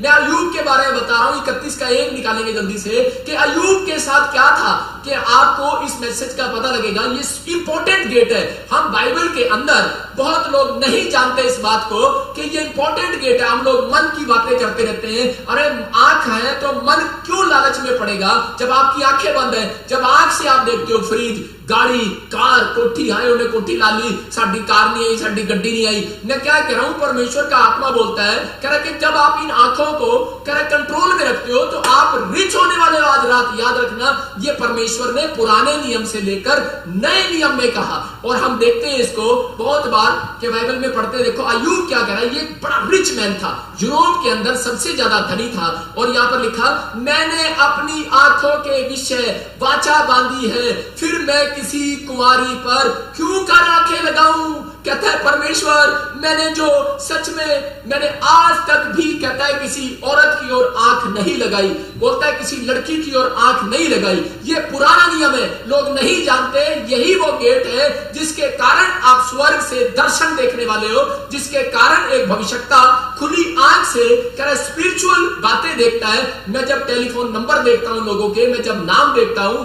मैं अय्यूब के बारे में बता रहा हूं, 31 का 1 निकालेंगे जल्दी से कि अय्यूब के साथ क्या था, कि आपको इस मैसेज का पता लगेगा। ये इंपॉर्टेंट गेट है। हम बाइबल के अंदर बहुत लोग नहीं जानते इस बात को कि ये इंपॉर्टेंट गेट है। हम लोग मन की बातें करते रहते हैं, अरे आंख है तो मन क्यों लालच में पड़ेगा जब आपकी आंखें बंद है। जब आंख से आप देखते हो फ्रिज, गाड़ी, कार, कोठी, हाय उन्हें कोठी ला ली, साडी कार नहीं आई, साडी गड्डी नहीं आई। मैं क्या कह रहा हूं, परमेश्वर का आत्मा बोलता है, कह रहा कि जब आप इन आंखों को कह रहा कंट्रोल में रखते हो तो आप रिच होने वाले हो। आज रात याद रखना, ये परमेश्वर ने पुराने नियम से लेकर नए नियम में कहा। और हम देखते हैं इसको बहुत बार कि बाइबल में पढ़ते, देखो अय्यूब क्या कह रहा है, ये बड़ा रिच मैन था, यूरोप के अंदर सबसे ज्यादा धनी था। और यहां पर लिखा, मैंने अपनी आंखों के विषय वाचा बांधी है, फिर मैं किसी कुंवारी पर क्यों कर आंखें लगाऊं। कहता है परमेश्वर, मैंने जो सच में मैंने आज तक भी, कहता है किसी औरत की ओर आंख नहीं लगाई, बोलता है किसी लड़की की ओर आंख नहीं लगाई। ये पुराना नियम है, लोग नहीं जानते। यही वो गेट है जिसके कारण आप स्वर्ग से दर्शन देखने वाले हो, जिसके कारण एक भविष्यता खुली आंख से कह रहा स्पिरिचुअल बातें देखता है। मैं जब टेलीफोन नंबर देखता हूं लोगों के, मैं जब नाम देखता हूं,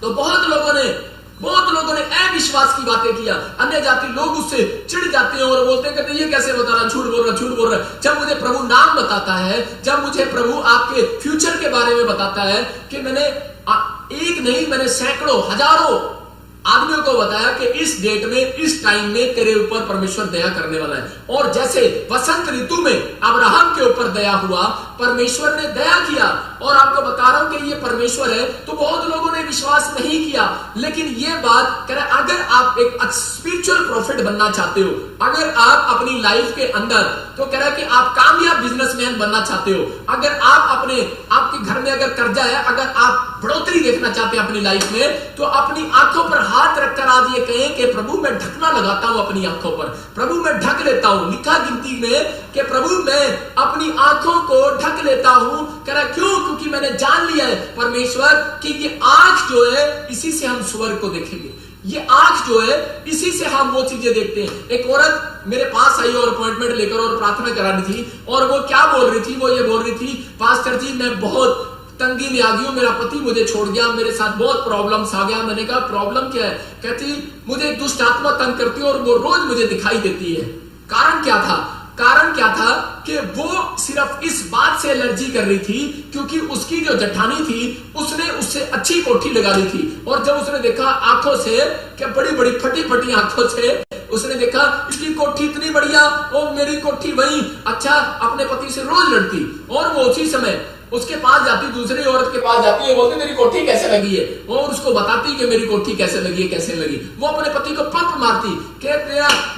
तो बहुत लोगों ने अविश्वास की बातें किया। अन्य जाति लोग उससे चिढ़ जाते हैं और बोलते हैं, कहते ये कैसे बता रहा, झूठ बोल रहा। जब मुझे प्रभु नाम बताता है, जब मुझे प्रभु आपके फ्यूचर के बारे में बताता है, कि मैंने एक नहीं, मैंने सैकड़ों हजारों आदमियों को बताया कि इस डेट में, इस टाइम में तेरे ऊपर परमेश्वर दया करने वाला है। और जैसे वसंत ऋतु में अब्राहम के ऊपर दया हुआ, परमेश्वर ने दया किया। और आपको बता रहा हूं कि ये परमेश्वर है, तो बहुत लोगों ने विश्वास नहीं किया। लेकिन ये बात कह रहा, अगर आप एक स्पिरिचुअल प्रॉफिट बनना चाहते हो, अगर आप अपनी लाइफ के अंदर, तो कह रहा है कि आप कामयाब बिजनेसमैन बनना चाहते हो, अगर आप आपके घर में अगर कर्जा है, अगर आप बढ़ोतरी देखना चाहते हैं अपनी लाइफ में, तो अपनी आंखों पर हाथ रखकर आज ये कहें कि प्रभु मैं ढकना लगाता हूं अपनी आंखों पर, प्रभु मैं ढक लेता हूं। लिखा गिनती में कि प्रभु मैं अपनी आंखों को ढक लेता हूं। कह रहा क्यों? क्योंकि मैंने जान लिया है परमेश्वर कि ये आंख जो है, इसी से हम स्वर्ग को देखेंगे। ये आंख जो है, इसी से हम वो चीजें देखते हैं। एक औरत मेरे पास आई और अपॉइंटमेंट लेकर और प्रार्थना करा रही थी, और वो क्या बोल रही थी, वो ये बोल रही थी, पास्टर जी मैं बहुत तंगी में आ गई हूं, मेरा पति मुझे छोड़ गया, मेरे साथ बहुत प्रॉब्लम्स आ गया। मैंने कहा प्रॉब्लम क्या है? कहती मुझे दुष्ट आत्मा तंग करती है और वो रोज मुझे दिखाई देती है। कारण क्या था? कारण क्या था कि वो सिर्फ इस बात से एलर्जी कर रही थी क्योंकि उसकी जो जेठानी थी उसने उससे अच्छी कोठी लगा दी थी। और जब उसने देखा आंखों से, क्या बड़ी बड़ी फटी फटी आंखों से उसने देखा इसकी कोठी इतनी बढ़िया, और मेरी कोठी वही, अच्छा अपने पति से रोज लड़ती। और वो उसी समय उसके पास जाती, दूसरी औरत के पास जाती है, बोलती तेरी कोठी कैसे लगी है, और उसको बताती कि मेरी कोठी कैसे लगी है, कैसे लगी। वो अपने पति को पंप मारती कि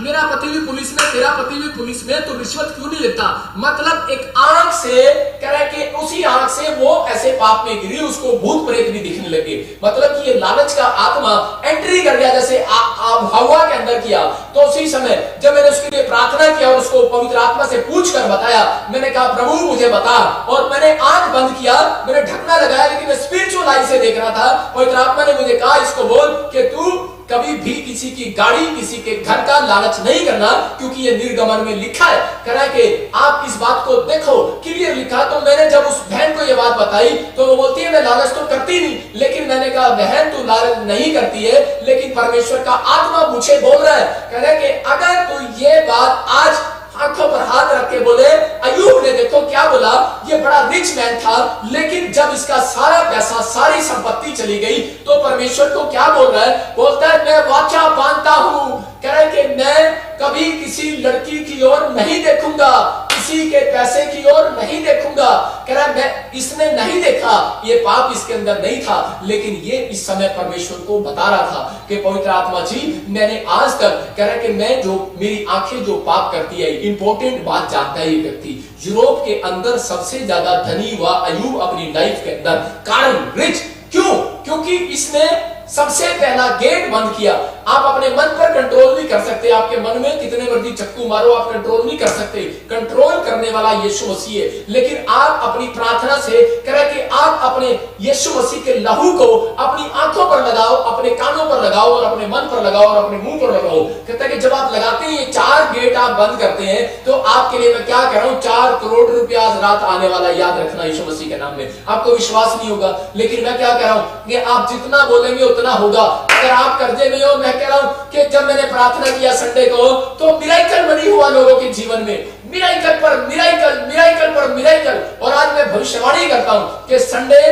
मेरा पति भी पुलिस में, तेरा पति भी पुलिस में, तो रिश्वत क्यों नहीं लेता। मतलब एक आंख से कह रहा है कि उसी आंख से वो ऐसे पाप में गिरी, उसको भूत प्रेत भी दिखने लगे। मतलब कि ये लालच का आत्मा एंट्री कर गया, जैसे हवा के अंदर किया। तो उसी समय जब मैंने उसके लिए प्रार्थना किया और उसको पवित्र आत्मा से पूछ कर बताया, मैंने कहा प्रभु मुझे बता, और मैंने आंख बंद किया, मैंने ढकना लगाया, लेकिन मैं स्पिरिचुअल आई से देख रहा था। पवित्र आत्मा ने मुझे कहा इसको बोल कि तू कभी भी किसी की गाड़ी, किसी के घर का लालच नहीं करना, क्योंकि ये निर्गमन में लिखा है। कह रहा है कि आप इस बात को देखो, क्लियर लिखा। तो मैंने जब उस बहन को ये बात बताई तो वो बोलती है मैं लालच तो करती नहीं। लेकिन मैंने कहा बहन तू लालच नहीं करती है, लेकिन परमेश्वर का आत्मा मुझे बोल रहा है, कह रहा है कि अगर तू ये बात आज आंखों पर हाथ रख के बोले, अय्यूब ने देखो क्या बोला, ये बड़ा रिच मैन था, लेकिन जब इसका सारा पैसा, सारी संपत्ति चली गई, तो परमेश्वर को क्या बोल रहा है? बोलता है मैं वाचा बांधता हूं, कह रहा है कि मैं कभी किसी लड़की की ओर नहीं देखूंगा, किसी के पैसे की ओर नहीं देखूंगा। कह रहा मैं इसने नहीं देखा, ये पाप इसके अंदर नहीं था, लेकिन ये इस समय परमेश्वर को बता रहा था कि पवित्र आत्मा जी मैंने आज तक, कह रहा कि मैं जो मेरी आंखें जो पाप करती है। इंपॉर्टेंट बात जानता है ये व्यक्ति, यूरोप के अंदर सबसे ज्यादा धनी हुआ अय्यूब अपनी लाइफ के अंदर। कारण रिच क्यों? क्योंकि इसने सबसे पहला गेट बंद किया। आप अपने मन पर कंट्रोल नहीं कर सकते, आपके मन में कितने मर्जी चक्कू मारो आप कंट्रोल नहीं कर सकते, कंट्रोल करने वाला यीशु मसीह है। लेकिन आप अपनी प्रार्थना से कह कि आप अपने यीशु मसीह के लहू को अपनी आंखों पर लगाओ, अपने कानों पर लगाओ और अपने मन पर लगाओ और अपने मुंह पर लगाओ। कहता है कि जब आप लगाते हैं ये 4 गेट आप बंद करते हैं तो आपके लिए मैं क्या कह रहा हूं, 4 करोड़ रुपया आज रात आने वाला, याद रखना यीशु मसीह के नाम में। आपको विश्वास नहीं होगा लेकिन मैं क्या कह रहा हूं कि आप जितना बोलेंगे उतना होगा। अगर आप कर्जे में हो, मैं कह रहा हूं कि जब मैंने प्रार्थना किया संडे को तो मिरेकल बनी हुआ लोगों के जीवन में, मिरेकल पर मिरेकल, मिरेकल पर मिरेकल। और आज मैं भविष्यवाणी करता हूं कि संडे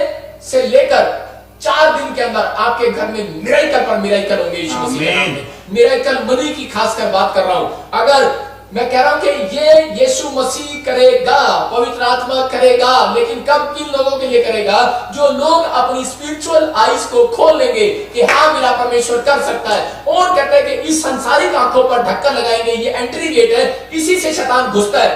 से लेकर 4 दिन के अंदर आपके घर में मिरेकल पर मिरेकल होंगे यीशु मसीह के नाम में। मिरेकल मनी की खासकर बात कर रहा हूं। अगर मैं कह रहा हूं कि ये यीशु मसीह करेगा, पवित्र आत्मा करेगा, लेकिन कब, किन लोगों के लिए करेगा, जो लोग अपनी स्पिरिचुअल आईज को खोल लेंगे कि हाँ मेरा परमेश्वर कर सकता है। और कहते हैं कि इस संसारिक आंखों पर ढक्कन लगाएंगे, ये एंट्री गेट है, इसी से शैतान घुसता है।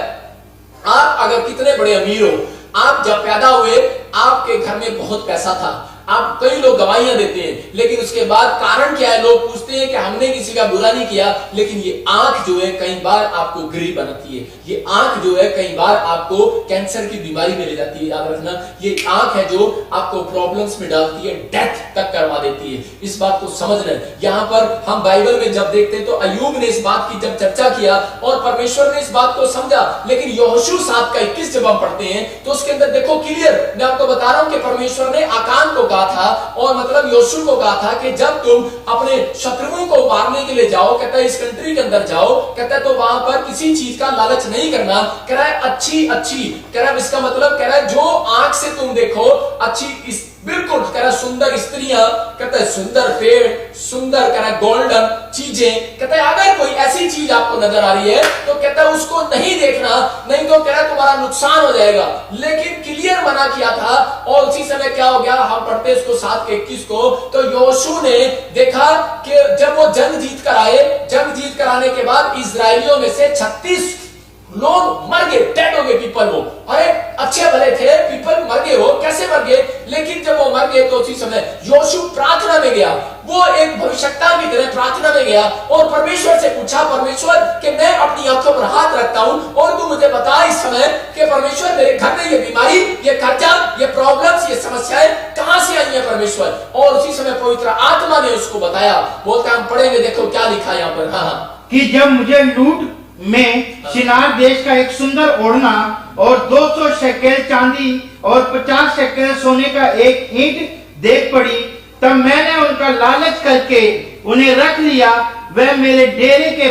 आप अगर कितने बड़े अमीर हो, आप जब पैदा हुए आपके घर में बहुत पैसा था, आप कई लोग गवाहियां देते हैं, लेकिन उसके बाद कारण क्या है, लोग पूछते हैं कि हमने किसी का बुरा नहीं किया, लेकिन ये आंख जो है कई बार आपको गरीब बनाती है, ये आंख जो है कई बार आपको कैंसर की बीमारी में ले जाती है। याद रखना, ये आंख है जो आपको प्रॉब्लम्स में डालती है, डेथ तक करवा देती है। इस बात को समझना है। यहां पर हम बाइबल में जब देखते हैं तो अय्यूब ने इस बात की जब चर्चा किया और परमेश्वर ने इस बात को समझा, लेकिन यहोशू 7 का 21 जब हम पढ़ते हैं तो उसके अंदर देखो क्लियर, मैं आपको बता रहा हूं कि परमेश्वर ने आकान को था और मतलब योशू को कहा था कि जब तुम अपने शत्रुओं को मारने के लिए जाओ, कहता है इस कंट्री के अंदर जाओ, कहता है तो वहां पर किसी चीज का लालच नहीं करना, कह रहा है अच्छी अच्छी, कह रहा है इसका मतलब कह रहा है जो आंख से तुम देखो अच्छी, बिल्कुल कह रहा सुंदर स्त्रियां, कहता है सुंदर पेड़, सुंदर कह रहा गोल्डन चीजें, कहता है अगर कोई ऐसी चीज आपको नजर आ रही है तो कहता है उसको नहीं देखना, नहीं तो कह रहा तुम्हारा नुकसान हो जाएगा। लेकिन क्लियर मना किया था और उसी समय क्या हो गया, हम पढ़ते इसको 7 के 21 को, तो योशू ने देखा कि जब वो जंग जीत कर आए, जंग जीत कर आने के बाद इजरायलियों में से 36 लोग मर गए, डेड हो गए पीपल। वो अरे अच्छे भले थे, पीपल मर गए, वो कैसे मर गए, लेकिन जब वो मर गए तो उसी समय योशू प्रार्थना में गया, वो एक भविष्यवक्ता की तरह प्रार्थना में गया और परमेश्वर से पूछा, परमेश्वर कि मैं अपनी आंखों पर हाथ रखता हूं और तू मुझे बता इस समय कि परमेश्वर मेरे घर में ये बीमारी, ये कर्जा, ये प्रॉब्लम्स, ये समस्याएं कहां से आई है परमेश्वर। और उसी समय पवित्र आत्मा ने उसको बताया, बोलता हम पढ़ेंगे, देखो क्या लिखा है यहाँ पर, हाँ, कि जब मुझे लूट में शिनार देश का एक सुंदर ओढ़ना और 200 शेकेल चांदी और 50 शेकेल सोने का एक ईंट देख पड़ी, तब मैंने उनका लालच करके उन्हें रख लिया। वह मेरे डेरे के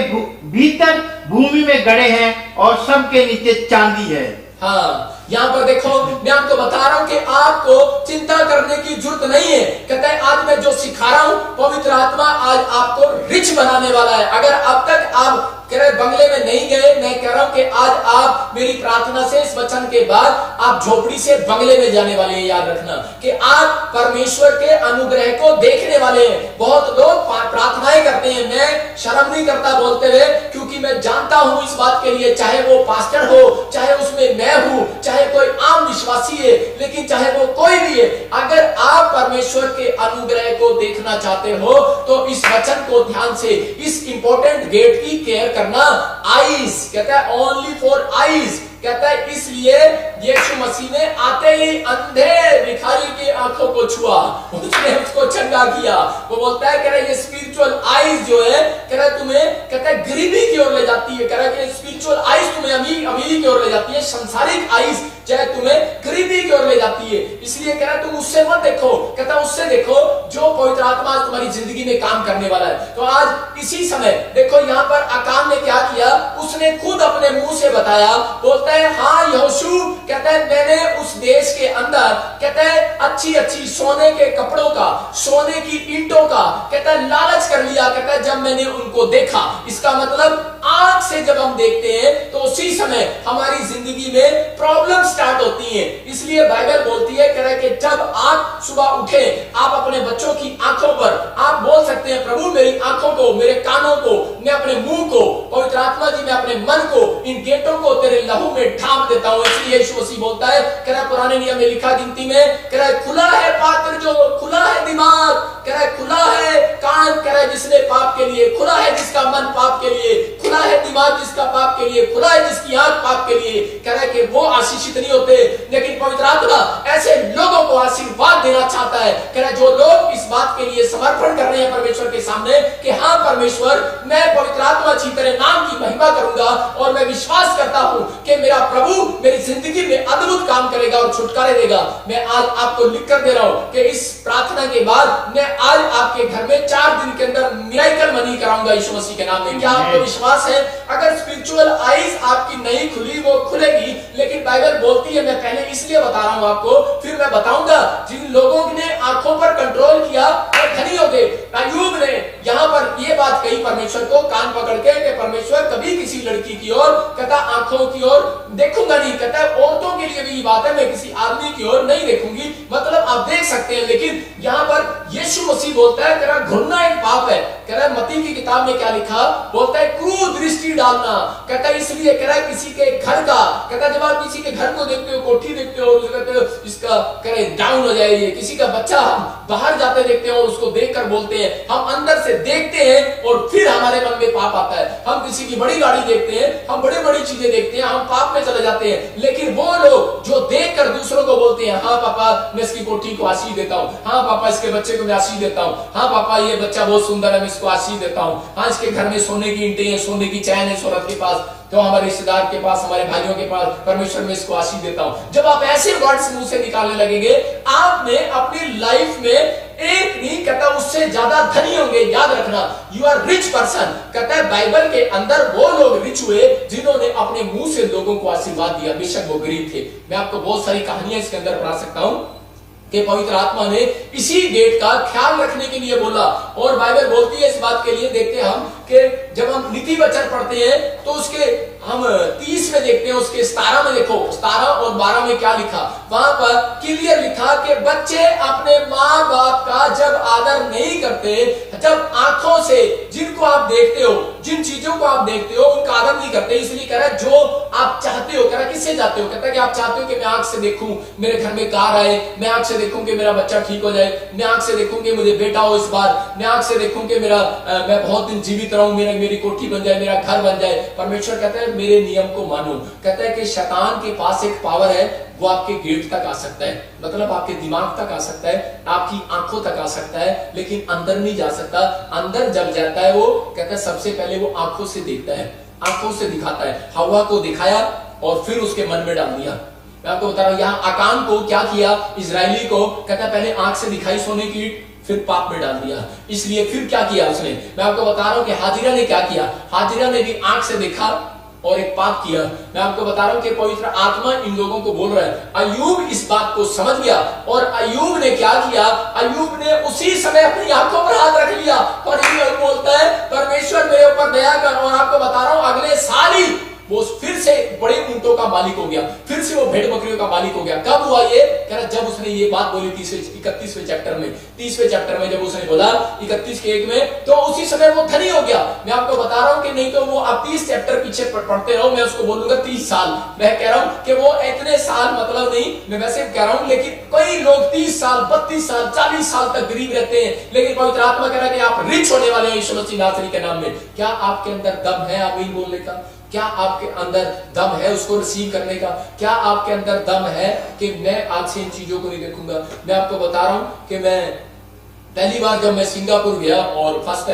भीतर भूमि में गड़े हैं और सबके नीचे चांदी है। हाँ, यहाँ पर देखो मैं आपको बता रहा हूं कि आपको चिंता करने की जरूरत नहीं है। कहता है आज मैं जो सिखा रहा हूं पवित्र आत्मा आज आपको रिच बनाने वाला है। अगर अब तक आप कह रहे बंगले में नहीं गए, मैं कह रहा हूं कि आज आप मेरी प्रार्थना से इस वचन के बाद आप झोपड़ी से बंगले में जाने वाले हैं। याद रखना कि आप परमेश्वर के अनुग्रह को देखने वाले हैं। बहुत लोग प्रार्थनाएं करते हैं, मैं शर्म नहीं करता बोलते हुए, क्योंकि मैं जानता हूं इस बात के लिए, चाहे वो पास्टर हो, चाहे उसमें मैं हूं, चाहे कोई आम विश्वासी है, लेकिन चाहे वो कोई भी है, अगर आप परमेश्वर के अनुग्रह को देखना चाहते हो तो इस वचन को ध्यान से, इस इंपॉर्टेंट गेट की केयर करना। आईज कहता है ओनली फॉर आईज, कहता है इसलिए यीशु मसीह ने आते ही अंधे भिखारी की आंखों को छुआ, उसने उसको चंगा किया। वो बोलता है कह रहा है ये स्पिरिचुअल आईज जो है, कह रहा है तुम्हें, कहता है गरीबी की ओर ले जाती है, कह रहा है कि स्पिरिचुअल आईज तुम्हें अमीरी की ओर ले जाती है, संसारिक आईज चाहे तुम्हें गरीबी की ओर ले जाती है। इसलिए कह रहा है तुम उससे मत देखो, कहता है उससे देखो जो पवित्र आत्मा आज तुम्हारी जिंदगी में काम करने वाला है। तो आज इसी समय देखो यहाँ पर आकान ने क्या किया, उसने खुद अपने मुंह से बताया, बोलता है हाँ यहोशू, कहता है मैंने उस देश के अंदर, कहता है अच्छी अच्छी सोने के कपड़ों का, सोने की ईंटों का, कहता है लालच कर लिया। कहता है जब मैंने उनको देखा, इसका मतलब आंख से जब हम देखते हैं तो उसी समय हमारी जिंदगी में प्रॉब्लम स्टार्ट होती है। इसलिए बाइबल बोलती है कह रहा है कि जब आप सुबह उठे, आप अपने बच्चों की आंखों पर आप बोल सकते हैं, प्रभु मेरी आंखों को, मेरे कानों को, मैं अपने मुंह को, पवित्र आत्मा जी मैं अपने मन को, इन गेटों को तेरे लहू में ढांप देता हूं। इसलिए यीशु मसीह बोलता है, कह रहा है पुराने नियम में लिखा गिनती में, कह रहा है खुला है पात्र जो, खुला है दिमाग, कह रहा है खुला है कान, कह रहा है जिसने पाप के लिए, खुला है जिसका मन पाप के लिए, खुला है दिमाग जिसका पाप के लिए, खुला है जिसकी आंख पाप के लिए। कह रहा है कि वो आशीषित नहीं होते, लेकिन पवित्र आत्मा ऐसे लोगों को आशीर्वाद देना चाहता है। कह रहा है जो लोग इस बात के लिए समर्पण कर रहे हैं परमेश्वर के सामने कि हाँ परमेश्वर, मैं पवित्र आत्मा जी तेरे नाम की महिमा करूंगा और मैं विश्वास करता हूं कि मेरा प्रभु मेरी जिंदगी में अद्भुत काम करेगा और छुटकारे देगा। मैं आज आपको लिख कर दे रहा हूं कि इस प्रार्थना के बाद मैं आज आपके घर में 4 दिन के अंदर मिरेकल मनी कराऊंगा यीशु मसीह के नाम में। क्या आपको विश्वास है? अगर स्पिरिचुअल आईज आपकी नहीं खुली, वो खुलेगी, लेकिन बाइबल बोलती है, मैं पहले इसलिए बता रहा हूं आपको, फिर मैं बताऊंगा जिन लोगों ने आंखों पर कंट्रोल किया वो धनी हो गए। अय्यूब ने यहां पर यह बात कही परमेश्वर को कान पकड़ के कि परमेश्वर कभी किसी लड़की की ओर, कहता आंखों की ओर देखूंगा नहीं, कहता औरतों के लिए भी ये बात है, मैं किसी आदमी की ओर नहीं देखूंगी। मतलब आप देख सकते हैं, लेकिन यहां पर यीशु मसीह बोलता है, कह रहा घूरना एक पाप है। कह रहा मत्ती की किताब में क्या लिखा, बोलता है क्रूर दृष्टि डालना। कहता है इसलिए, कह रहा है किसी के घर का, कहता है जब आप किसी के घर को देखते हो, कोठी देखते हो, कहते हो इसका करे डाउन हो जाए, किसी का बच्चा हम बाहर जाते देखते हो, उसको देखकर बोलते हैं, हम अंदर से देखते हैं और फिर हमारे मन में पाप आता है। हम किसी की बड़ी गाड़ी देखते हैं, हम बड़ी बड़ी चीजें देखते हैं, हम पाप में चले जाते हैं। लेकिन वो लोग जो देखकर दूसरों को बोलते हैं, हाँ पापा मैं इसकी कोठी को आशीष देता हूँ, हाँ पापा इसके बच्चे को मैं आशीष देता हूँ, हाँ पापा ये बच्चा बहुत सुंदर है मैं इसको आशीष देता हूँ, हाँ इसके घर में सोने की ईंटें हैं, सोने की चैन है शोहरत के पास, तो हमारे रिश्तेदार के पास, हमारे भाइयों के पास, परमेश्वर में इसको आशीष देता हूं। जब आप ऐसे वर्ड्स मुंह से निकालने लगेंगे, आपने अपनी लाइफ में एक नहीं, कहता उससे ज्यादा धनी होंगे। याद रखना, यू आर रिच पर्सन। कहता है बाइबल के अंदर वो लोग रिच हुए जिन्होंने अपने मुंह से लोगों को आशीर्वाद दिया, बेशक वो गरीब थे। मैं आपको बहुत सारी कहानियां इसके अंदर पढ़ा सकता हूं कि पवित्र आत्मा ने इसी गेट का ख्याल रखने के लिए बोला। और बाइबल बोलती है इस बात के लिए, देखते हैं हम कि जब हम नीति वचन पढ़ते हैं तो उसके हम 30 में देखते हैं, उसके 17 में देखो, 17 और 12 में क्या लिखा, वहां पर क्लियर लिखा कि बच्चे अपने माँ बाप का जब आदर नहीं करते, जब आंखों से जिनको आप देखते हो, जिन चीजों को आप देखते हो उनका आदर नहीं करते। इसलिए कह रहा है जो आप चाहते हो, कह रहा है किससे चाहते हो, कहता है कि आप चाहते हो कि मैं आंख से देखूं मेरे घर में कार आए, मैं आंख से देखूं कि मेरा बच्चा ठीक हो जाए, मैं आंख से देखूं कि मुझे बेटा हो इस बार, मैं आंख से देखूं कि मेरा मैं बहुत दिन जीवित रहूं, मेरी कोठी बन जाए, मेरा घर बन जाए। परमेश्वर कहता है मेरे नियम को मानो। कहता है कि शैतान के पास एक पावर है, वो आपके गेट तक आ सकता है, मतलब आपके दिमाग तक आ सकता है, आपकी आंखों तक आ सकता है, लेकिन अंदर नहीं जा सकता। अंदर जब जाता है वो, कहता है सबसे पहले वो आंखों से देखता है, आंखों से दिखाता है। हवा को दिखाया और फिर उसके मन में डाल दिया। मैं आपको बता रहा हूं, यहाँ आकान को क्या किया, इजरायली को, कहता है पहले आंख से दिखाई सोने की, फिर पाप में डाल दिया। इसलिए फिर क्या किया उसने, मैं आपको बता रहा हूं कि हाजिरा ने क्या किया, हाजिरा ने भी आंख से देखा और एक पाप किया। मैं आपको बता रहा हूं कि पवित्र आत्मा इन लोगों को बोल रहा है। अय्यूब इस बात को समझ गया और अय्यूब ने क्या किया, अय्यूब ने उसी समय अपनी आंखों पर हाथ रख लिया और अय्यूब बोलता है परमेश्वर मेरे ऊपर दया कर। और आपको बता रहा हूं अगले साल ही वो फिर से बड़े ऊंटों का मालिक हो गया, फिर से वो भेड़ बकरियों का मालिक हो गया। कब हुआ ये, कह रहा जब उसने ये बात बोली 31वें चैप्टर में, 30वें चैप्टर में जब उसने बोला 31 के 1 में, तो उसी समय वो धनी हो गया। मैं आपको बता रहा हूं कि नहीं तो वो आप 30 चैप्टर पीछे पढ़ते रहो, मैं उसको बोलूंगा 30 साल। मैं कह रहा हूं कि वो इतने साल मतलब नहीं, मैं वैसे कह रहा हूं, लेकिन कई लोग 30 साल 32 साल 40 साल तक गरीब रहते हैं, लेकिन पवित्र आत्मा कह रहा है कि आप रिच होने वाले हैं यीशु मसीह नासरी के नाम में। क्या आपके अंदर दम है आमीन बोलने का? क्या आपके अंदर दम है उसको रिसीव करने का? क्या आपके अंदर दम है कि मैं आज से इन चीजों को नहीं देखूंगा? मैं आपको बता रहा हूं कि मैं पहली बार जब मैं सिंगापुर गया और फर्स्ट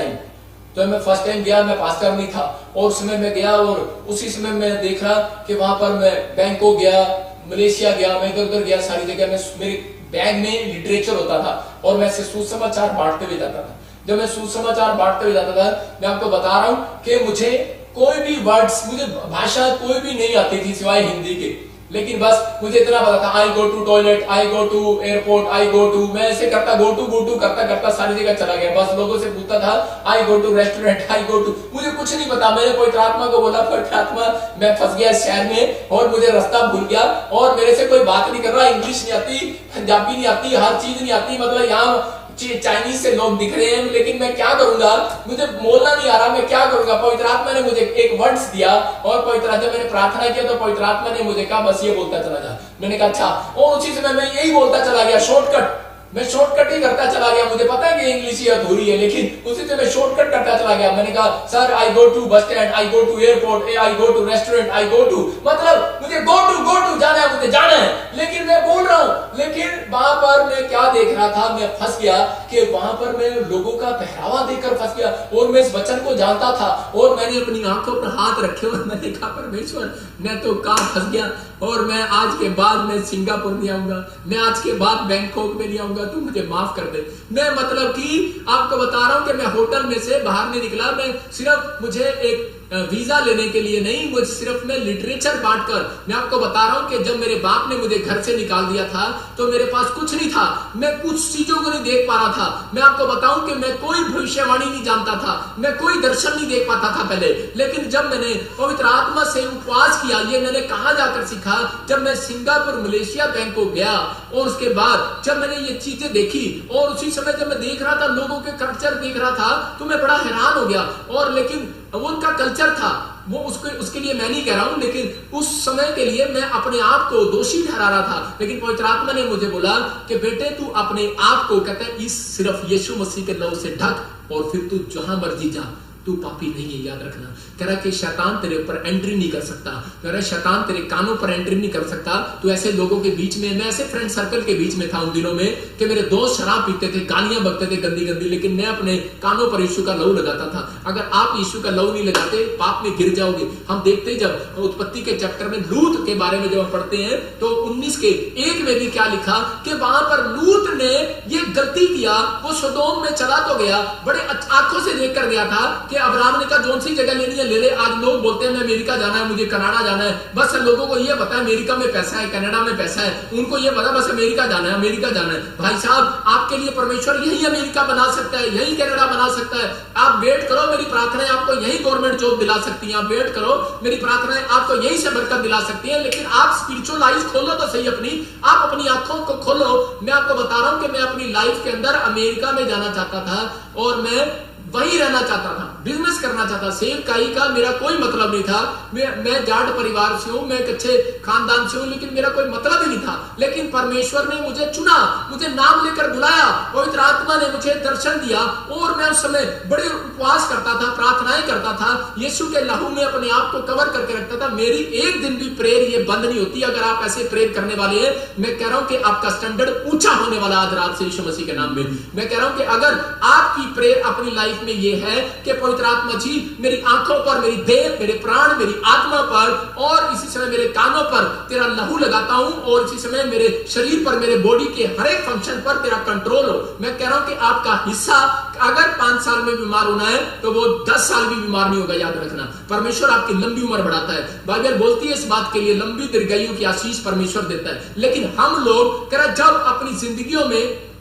टाइम गया, मैं पास्टर नहीं था और उस समय मैं गया और उसी समय मैं देखा कि वहां पर मैं बैंकॉक गया, मलेशिया गया, मैं इधर उधर गया, सारी जगह में मेरे बैग में लिटरेचर होता था और मैं सुसमाचार बांटते हुए जाता था। जब मैं सुसमाचार बांटते हुए जाता था, मैं आपको बता रहा हूं कि मुझे कोई भी वर्ड्स, मुझे भाषा कोई भी नहीं आती थी सिवाय हिंदी के। लेकिन बस मुझे इतना पता था, I go to toilet, I go to airport, I go to, मैं ऐसे करता गो टू करता करता सारी जगह चला गया। बस लोगों से पूछता था I go to restaurant, I go to, मुझे कुछ नहीं पता। मैंने पवित्र आत्मा को बोला, पवित्र आत्मा मैं फंस गया इस शहर में और मुझे रास्ता भूल गया और मेरे से कोई बात नहीं कर रहा, इंग्लिश नहीं आती, पंजाबी नहीं आती, हर चीज नहीं आती, मतलब यहाँ चाइनीज से लोग दिख रहे हैं, लेकिन मैं क्या करूंगा, मुझे बोलना नहीं आ रहा, मैं क्या करूंगा। पवित्र आत्मा ने मुझे एक वर्ड्स दिया और पवित्र आत्मा, मैंने प्रार्थना किया तो पवित्र आत्मा ने मुझे कहा बस ये बोलता चला जा। मैंने कहा अच्छा, और उसी समय मैं यही बोलता चला गया, शॉर्टकट, मैं शॉर्टकट ही करता चला गया। मुझे पता है कि इंग्लिश ही अधूरी है, लेकिन उसी से मैं शॉर्टकट करता चला गया। मैंने कहा sir I go to bus stand, I go to airport, I go to restaurant, I go to, मतलब मुझे गो टू जाना है, मुझे जाना है, लेकिन मैं बोल रहा हूं। लेकिन वहां पर मैं क्या देख रहा था, मैं फंस गया कि वहां पर मैं लोगों का पहरावा देखकर फंस गया और मैं इस वचन को जानता था और मैंने अपनी आंखों पर हाथ रखे और मैंने कहा परमेश्वर मैं तो कहां फंस गया और मैं आज के बाद मैं सिंगापुर नहीं आऊंगा, मैं आज के बाद बैंकॉक में नहीं आऊंगा, तू मुझे माफ कर दे। मैं मतलब कि आपको बता रहा हूं कि मैं होटल में से बाहर नहीं निकला, मैं सिर्फ मुझे एक वीजा लेने के लिए नहीं, मुझे सिर्फ मैं लिटरेचर बांटकर, मैं आपको बता रहा हूं कि जब मेरे बाप ने मुझे घर से निकाल दिया था तो मेरे पास कुछ नहीं था, मैं कुछ चीजों को नहीं देख पा रहा था। मैं आपको बताऊं कि मैं कोई भविष्यवाणी नहीं जानता था, मैं कोई दर्शन नहीं देख पाता था पहले, लेकिन जब मैंने पवित्र आत्मा से उपवास किया, ये मैंने कहां जाकर सीखा, जब मैं सिंगापुर, मलेशिया, बैंकॉक गया और उसके बाद जब मैंने ये चीजें देखी और उसी समय जब मैं देख रहा था, लोगों के कल्चर देख रहा था, तो मैं बड़ा हैरान हो गया। और लेकिन वो उनका कल्चर था, वो उसके लिए मैं नहीं कह रहा हूं, लेकिन उस समय के लिए मैं अपने आप को दोषी ठहरा रहा था। लेकिन पवित्र आत्मा ने मुझे बोला कि बेटे तू अपने आप को, कहते हैं इस सिर्फ यीशु मसीह के लहू से ढक और फिर तू जहां मर्जी जा, तू पापी नहीं है, याद रखना। कह रहा कि शैतान तेरे ऊपर एंट्री नहीं कर सकता, कह रहा शैतान तेरे कानों पर एंट्री नहीं कर सकता। तू ऐसे लोगों के बीच में, मैं ऐसे फ्रेंड सर्कल के बीच में था उन दिनों में कि मेरे दोस्त शराब पीते थे, गालियां बकते थे गंदी गंदी, लेकिन मैं अपने कानों पर यीशु का लहू लगाता था। अगर आप यीशु का लहू नहीं लगाते पाप में गिर जाओगे। हम देखते हैं जब उत्पत्ति के चैप्टर में लूत के बारे में जब हम पढ़ते हैं तो 19:1 में भी क्या लिखा कि वहां पर लूत ने ये गलती किया, वो सदोम में चला तो गया, बड़े आंखों से देख कर गया था कि अब्राहम ने कहा जोन सी जगह लेनी है ले ले। आज लोग बोलते हैं मैं अमेरिका जाना है, मुझे कनाडा जाना है, बस लोगों को ये पता है अमेरिका में पैसा है, कनाडा में पैसा है, उनको ये पता बस अमेरिका जाना है, अमेरिका जाना है। भाई साहब आपके लिए परमेश्वर यही अमेरिका बना सकता है, यही कनाडा बना सकता है। आप वेट करो, मेरी प्रार्थनाएं आपको यही गवर्नमेंट जॉब दिला सकती हैं। आप वेट करो, मेरी प्रार्थनाएं आपको यही से बरकत दिला सकती हैं, लेकिन आप स्पिरिचुअल आइज खोलो तो सही अपनी, आप अपनी आंखों को खोलो। मैं आपको बता रहा हूं कि मैं अपनी लाइफ के अंदर अमेरिका में जाना चाहता था और मैं वहीं रहना चाहता था, बिजनेस करना चाहता। सेवकाई का मेरा कोई मतलब नहीं था, मैं जाट परिवार से हूं, मैं एक अच्छे खानदान से हूं, लेकिन मेरा कोई मतलब ही नहीं था। लेकिन परमेश्वर ने मुझे चुना, मुझे नाम लेकर बुलाया, पवित्र आत्मा ने मुझे दर्शन दिया और मैं उस समय बड़े उपवास करता था, प्रार्थनाएं करता था, यीशु के लहू में अपने आप को कवर करके रखता था। मेरी एक दिन भी प्रेयर ये बंद नहीं होती। अगर आप ऐसे प्रेयर करने वाले हैं, मैं कह रहा हूं कि आपका स्टैंडर्ड ऊंचा होने वाला आज रात से यीशु मसीह के नाम में। मैं कह रहा हूं कि अगर आपकी प्रेयर अपनी लाइफ में ये है कि पवित्र आत्मा जी मेरी आंखों पर, मेरी देह, मेरे प्राण, मेरी आत्मा पर और इसी समय मेरे कानों पर तेरा लहू लगाता हूं और इसी समय मेरे शरीर पर, मेरे बॉडी के हर एक फंक्शन पर तेरा कंट्रोल हो। मैं कह रहा हूं कि आपका हिस्सा अगर 5 साल में बीमार होना है तो वो 10 साल भी बीमार नहीं होगा, याद रखना। परमेश्वर आपकी लंबी उम्र बढ़ाता है, बाइबल बोलती है इस बात के लिए, लंबी दीर्घायु की आशीष परमेश्वर देता है। लेकिन हम लोग कह रहे जब अपनी जिंदगियों में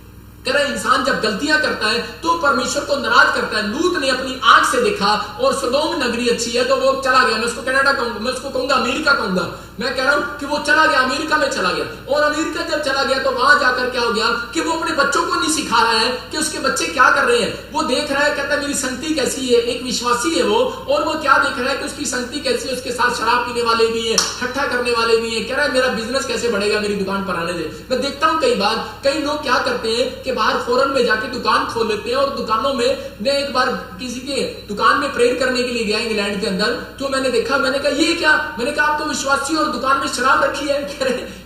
कह रहा इंसान जब गलतियां करता है तो परमेश्वर को नाराज करता है। लूत ने अपनी आंख से देखा और सदोम नगरी अच्छी है तो वो चला गया, मैं उसको कनाडा कहूंगा, मैं उसको कहूंगा अमेरिका कहूंगा। मैं कह रहा हूं कि वो चला गया, अमेरिका में चला गया और अमेरिका जब चला गया तो वहां जाकर क्या हो गया कि वो अपने बच्चों को नहीं सिखा रहा है कि उसके बच्चे क्या कर रहे हैं। वो देख रहा है, कहता है मेरी संगति कैसी है, एक विश्वासी है वो, और वो क्या देख रहा है कि उसकी संगति कैसी है, उसके साथ शराब पीने वाले भी है, ठट्ठा करने वाले भी है। कह रहा है मेरा बिजनेस कैसे बढ़ेगा, मेरी दुकान पर आने दे। मैं देखता हूं कई बार कई लोग क्या करते हैं कि बाहर फॉरेन में जाके दुकान खोल लेते हैं और दुकानों में, मैं एक बार किसी के दुकान में प्रेयर करने के लिए गया इंग्लैंड के अंदर, तो मैंने देखा, मैंने कहा ये क्या, मैंने कहा आप तो विश्वासी और दुकान में शराब रखी है।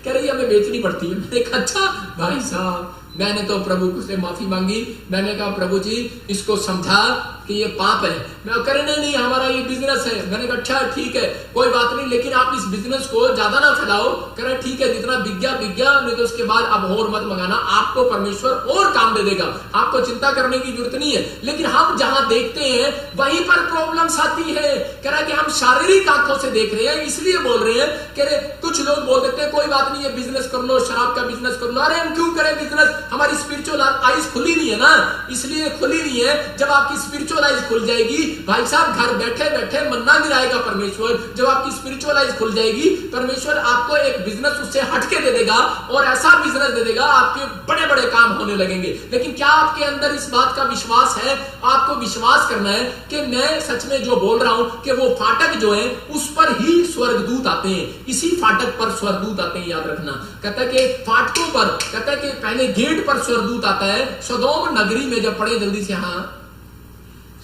कह रही हमें बेचनी पड़ती है। मैंने कहा अच्छा भाई साहब, मैंने तो प्रभु से माफी मांगी, मैंने कहा प्रभु जी इसको समझा कि ये पाप है। मैं करे नहीं हमारा ये बिजनेस है। मैंने कहा अच्छा ठीक है कोई बात नहीं, लेकिन आप इस बिजनेस को ज्यादा ना फैलाओ। कह रहा ठीक है जितना बिक गया नहीं तो उसके बाद अब और मत मंगाना, आपको परमेश्वर और काम दे देगा, आपको चिंता करने की जरूरत नहीं है। लेकिन हम जहां देखते हैं वहीं पर प्रॉब्लम्स आती है। कह रहा कि हम शारीरिक आंखों से देख रहे हैं इसलिए बोल रहे हैं। कह रहे कुछ लोग बोल देते हैं कोई बात नहीं है बिजनेस कर लो, शराब का बिजनेस कर लो। अरे हम क्यों करें बिजनेस, हमारी स्पिरिचुअल आइज खुली नहीं है ना, इसलिए खुली नहीं है। जब आपकी स्पिरिचुअल आइज खुल जाएगी भाई साहब, घर बैठे बैठे मन्ना गिराएगा परमेश्वर। जब आपकी स्पिरिचुअल आइज खुल जाएगी परमेश्वर आपको एक बिजनेस उससे हटके दे देगा और ऐसा बिजनेस दे देगा आपके बड़े बड़े काम होने लगेंगे। लेकिन क्या आपके अंदर इस बात का विश्वास है? आपको विश्वास करना है कि मैं सच में जो बोल रहा हूं कि वो फाटक जो है उस पर ही स्वर्गदूत आते हैं, इसी फाटक पर स्वर्गदूत आते हैं, याद रखना। कहता है कि फाटकों पर, कहता है कि पहले गेट पर स्वर्गदूत आता है। सदोम नगरी में जब पढ़े जल्दी से, हाँ,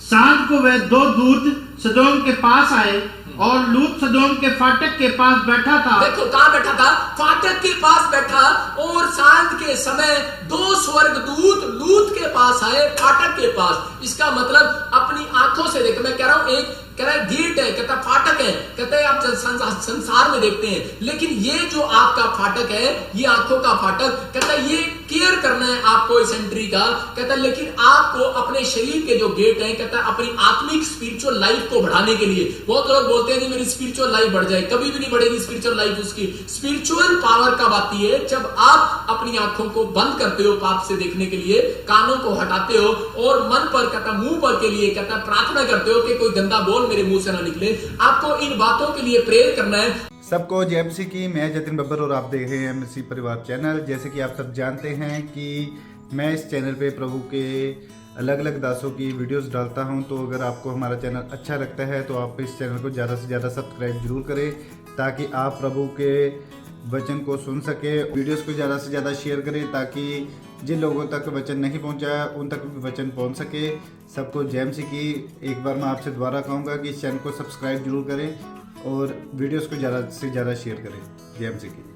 सांझ को वे दो दूत सदोम के पास आए और लूत सदोम के फाटक के पास बैठा था। देखो कहां बैठा था? फाटक के पास बैठा। और सांझ के समय दो स्वर्गदूत लूत के पास आए, फाटक के पास। इसका मतलब अपनी आंखों से देख, मैं कह रहा हूं एक कह रहा है गेट है, कहता फाटक है, कहता है आप संसार में देखते हैं, लेकिन ये जो आपका फाटक है ये आंखों का फाटक, कहता है ये केयर करना है आपको इस एंट्री का। कहता है लेकिन आपको अपने शरीर के जो गेट है, कहता है अपनी आत्मिक स्पिरिचुअल लाइफ को बढ़ाने के लिए। बहुत लोग बोलते हैं कि मेरी स्पिरिचुअल लाइफ बढ़ जाए, कभी भी नहीं बढ़ेगी स्पिरिचुअल लाइफ उसकी। स्पिरिचुअल पावर कब आती है? जब आप अपनी आंखों को बंद करते हो पाप से देखने के लिए, कानों को हटाते हो और मन पर, कहता मुंह पर के लिए, कहता प्रार्थना करते हो कि कोई गंदा बोल मेरे मुंह से ना निकले। आपको इन बातों के लिए प्रेयर करना है। सबको जय मसीह की। मैं जतिन बब्बर और आप देख रहे हैं मसीह परिवार चैनल। जैसे कि आप सब जानते हैं कि मैं इस चैनल पे प्रभु के अलग अलग दासों की वीडियोस डालता हूं, तो अगर आपको हमारा चैनल अच्छा लगता है तो आप इस चैनल को ज़्यादा से ज़्यादा सब्सक्राइब जरूर करें ताकि आप प्रभु के वचन को सुन सके। वीडियोस को ज़्यादा से ज़्यादा शेयर करें ताकि जिन लोगों तक वचन नहीं पहुंचा उन तक भी वचन पहुंच सके। सबको जय मसीह की। एक बार मैं आपसे दोबारा कहूँगा कि इस चैनल को सब्सक्राइब जरूर करें और वीडियोस को ज़्यादा से ज़्यादा शेयर करें। जय मसीह की।